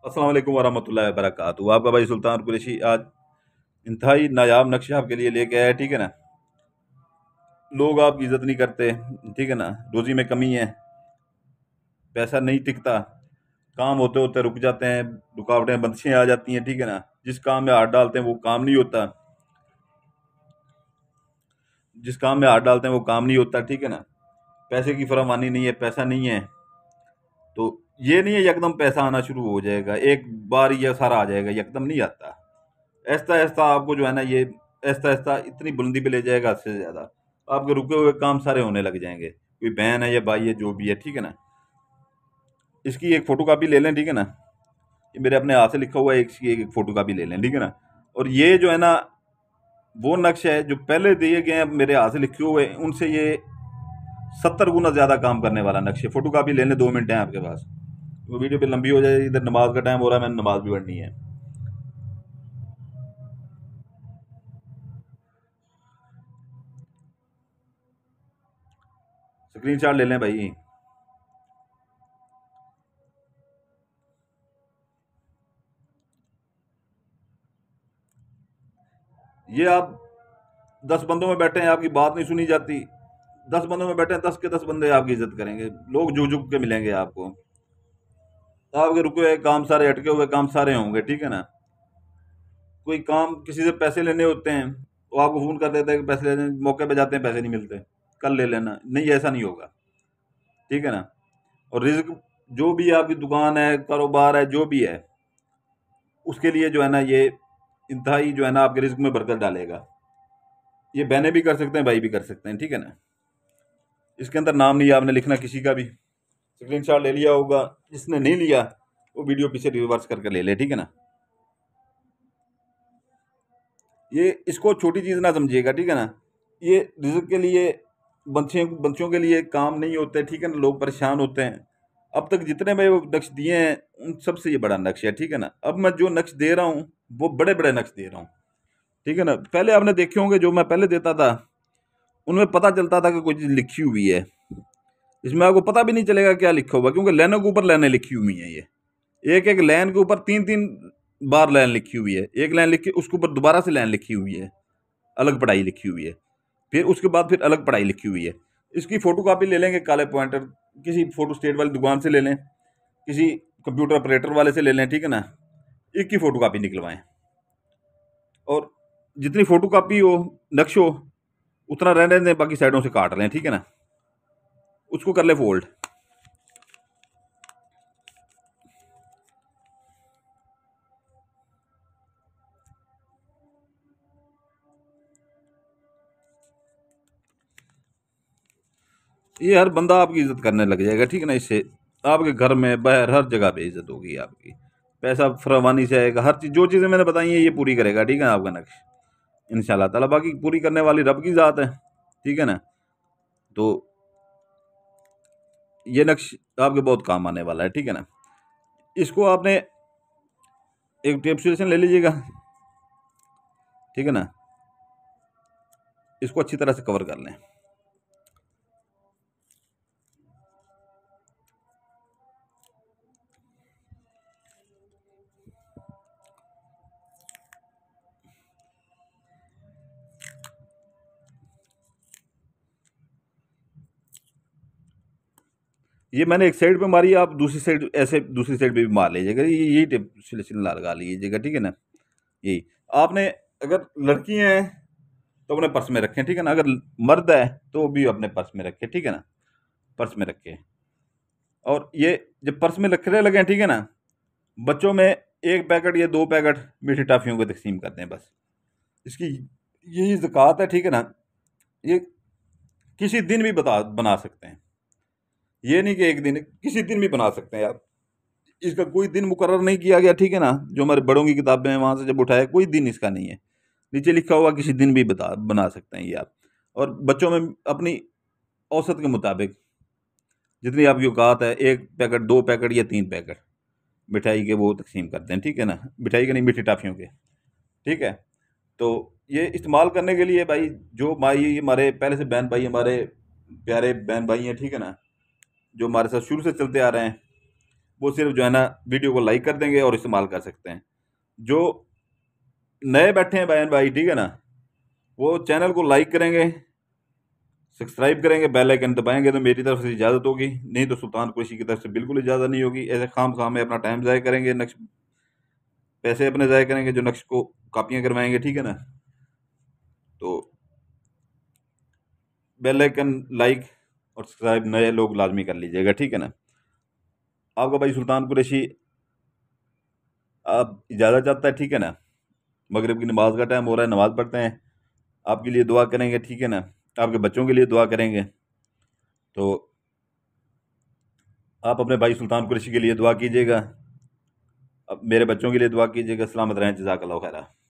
अस्सलाम वालेकुम वरहमतुल्लाहि वबरकातुहू। आपका भाई सुल्तान कुरैशी आज इंतहाई नायाब नक्शे आपके लिए लेके आया, ठीक है ना। लोग आपकी इज्जत नहीं करते, ठीक है ना। रोजी में कमी है, पैसा नहीं टिकता, काम होते होते रुक जाते हैं, रुकावटें बंदिशें आ जाती हैं, ठीक है ना। जिस काम में हाथ डालते हैं वो काम नहीं होता, जिस काम में हाथ डालते हैं वो काम नहीं होता, ठीक है ना। पैसे की फरावानी नहीं है, पैसा नहीं है, तो ये नहीं है यकदम पैसा आना शुरू हो जाएगा, एक बार ये सारा आ जाएगा, यकदम नहीं आता। ऐसा ऐसा आपको जो है ना, ये ऐसा ऐसा इतनी बुलंदी पे ले जाएगा, हद से ज़्यादा आपके रुके हुए काम सारे होने लग जाएंगे। कोई बहन है या भाई है, जो भी है, ठीक है ना। इसकी एक फ़ोटो कापी ले लें, ठीक है ना। ये मेरे अपने हाथ से लिखा हुआ है, इसकी एक फ़ोटो कापी ले लें, ठीक है ना। और ये जो है ना, वो नक्श है जो पहले दिए गए हैं मेरे हाथ से लिखे हुए, उनसे ये 70 गुना ज़्यादा काम करने वाला नक्श है। फ़ोटो कापी ले लें, 2 मिनट है आपके पास। वो वीडियो पे लंबी हो जाए, इधर नमाज का टाइम हो रहा है, मैंने नमाज भी पढ़नी है। स्क्रीनशॉट ले लें भाई। ये आप 10 बंदों में बैठे हैं, आपकी बात नहीं सुनी जाती। 10 बंदों में बैठे हैं, 10 के 10 बंदे आपकी इज्जत करेंगे, लोग झुक झुक के मिलेंगे आपको। आपके रुके हुए काम सारे, अटके हुए काम सारे होंगे, ठीक है ना। कोई काम किसी से पैसे लेने होते हैं, वो आपको फोन कर देते हैं कि पैसे लेने, मौके पे जाते हैं, पैसे नहीं मिलते, कल ले लेना। नहीं, ऐसा नहीं होगा, ठीक है ना। और रिज्क, जो भी आपकी दुकान है, कारोबार है, जो भी है, उसके लिए जो है ना, ये इंतहाई जो है ना आपके रिज्क में बरकत डालेगा। ये बहनें भी कर सकते हैं, भाई भी कर सकते हैं, ठीक है ना। इसके अंदर नाम नहीं आपने लिखना किसी का भी। स्क्रीनशॉट ले लिया होगा, जिसने नहीं लिया वो वीडियो पीछे रिवर्स करके ले ले, ठीक है ना। ये इसको छोटी चीज़ ना समझिएगा, ठीक है ना। ये रिज़्क के लिए, बंचियों के लिए काम नहीं होते, ठीक है ना। लोग परेशान होते हैं। अब तक जितने मैं वो नक्श दिए हैं, उन सबसे ये बड़ा नक्श है, ठीक है ना। अब मैं जो नक्श दे रहा हूँ, वो बड़े बड़े नक्श दे रहा हूँ, ठीक है ना। पहले आपने देखे होंगे, जो मैं पहले देता था, उनमें पता चलता था कि कोई चीज़ लिखी हुई है। इसमें आपको पता भी नहीं चलेगा क्या लिखा हुआ, क्योंकि लाइनों के ऊपर लाइनें लिखी हुई हैं। ये एक एक लाइन के ऊपर 3-3 बार लाइन लिखी हुई है। एक लाइन लिख के उसके ऊपर दोबारा से लाइन लिखी हुई है, अलग पढ़ाई लिखी हुई है। फिर उसके बाद फिर अलग पढ़ाई लिखी हुई है। इसकी फ़ोटो कापी ले लेंगे, काले पॉइंटर किसी फ़ोटो स्टेट वाली दुकान से ले लें, किसी कंप्यूटर ऑपरेटर वाले से ले लें, ठीक है ना। एक की फ़ोटो कापी निकलवाएं, और जितनी फ़ोटो कापी हो, नक्श हो, उतना रहने दें, बाकी साइडों से काट लें, ठीक है ना। उसको कर ले फोल्ड। ये हर बंदा आपकी इज्जत करने लग जाएगा, ठीक है ना। इससे आपके घर में, बाहर, हर जगह पे इज्जत होगी आपकी। पैसा फरावानी से आएगा, हर चीज़, जो चीज़ें मैंने बताई हैं ये पूरी करेगा, ठीक है ना, आपका नक्श इंशाल्लाह ताला। बाकी पूरी करने वाली रब की ज़ात है, ठीक है ना। तो ये नक्श आपके बहुत काम आने वाला है, ठीक है ना। इसको आपने एक टेप सोल्यूशन ले लीजिएगा, ठीक है ना। इसको अच्छी तरह से कवर कर लें। ये मैंने एक साइड पे मारी, आप दूसरी साइड ऐसे दूसरी साइड पे भी मार लीजिएगा। ये यही टेप सोल्यूशन लगा लीजिएगा, ठीक है ना। यही आपने, अगर लड़की हैं तो अपने पर्स में रखें, ठीक है ना। अगर मर्द है तो भी अपने पर्स में रखें, ठीक है ना। पर्स में रखें। और ये जब पर्स में रखने लगे, ठीक है ना, बच्चों में 1 पैकेट या 2 पैकेट मीठी टॉफ़ियों को तकसीम करते हैं बस। इसकी यही ज़कात है, ठीक है ना। ये किसी दिन भी बना सकते हैं। ये नहीं कि एक दिन, किसी दिन भी बना सकते हैं आप। इसका कोई दिन मुकर्रर नहीं किया गया, ठीक है ना। जो हमारे बड़ों की किताबें हैं वहाँ से जब उठाया, कोई दिन इसका नहीं है। नीचे लिखा हुआ किसी दिन भी बना सकते हैं ये आप। और बच्चों में अपनी औसत के मुताबिक जितनी आपकी औकात है, 1 पैकेट, 2 पैकेट या 3 पैकेट मिठाई के वो तकसीम करते हैं, ठीक है ना। मिठाई के नहीं, मीठी टॉफ़ियों के, ठीक है। तो ये इस्तेमाल करने के लिए भाई, जो भाई हमारे पहले से बहन भाई, हमारे प्यारे बहन भाई हैं, ठीक है ना, जो हमारे साथ शुरू से चलते आ रहे हैं, वो सिर्फ जो है ना वीडियो को लाइक कर देंगे और इस्तेमाल कर सकते हैं। जो नए बैठे हैं बहन भाई, ठीक है ना, वो चैनल को लाइक करेंगे, सब्सक्राइब करेंगे, बेल आइकन दबाएंगे, तो मेरी तरफ से इजाज़त होगी, नहीं तो सुल्तान कुरैशी की तरफ से बिल्कुल इजाज़त नहीं होगी। ऐसे खाम खाम में अपना टाइम ज़ाया करेंगे, नक्श पैसे अपने ज़ाया करेंगे, जो नक्श को कापियाँ करवाएंगे, ठीक है ना। तो बेल आइकन, लाइक और सब्सक्राइब नए लोग लाजमी कर लीजिएगा, ठीक है ना। आपका भाई सुल्तान कुरैशी आप इजाज़त चाहता है, ठीक है ना। मगरिब की नमाज का टाइम हो रहा है, नमाज़ पढ़ते हैं, आपके लिए दुआ करेंगे, ठीक है ना, आपके बच्चों के लिए दुआ करेंगे। तो आप अपने भाई सुल्तान कुरैशी के लिए दुआ कीजिएगा, अब मेरे बच्चों के लिए दुआ कीजिएगा। सलामत रहें, जज़ाकल्लाह खैरा।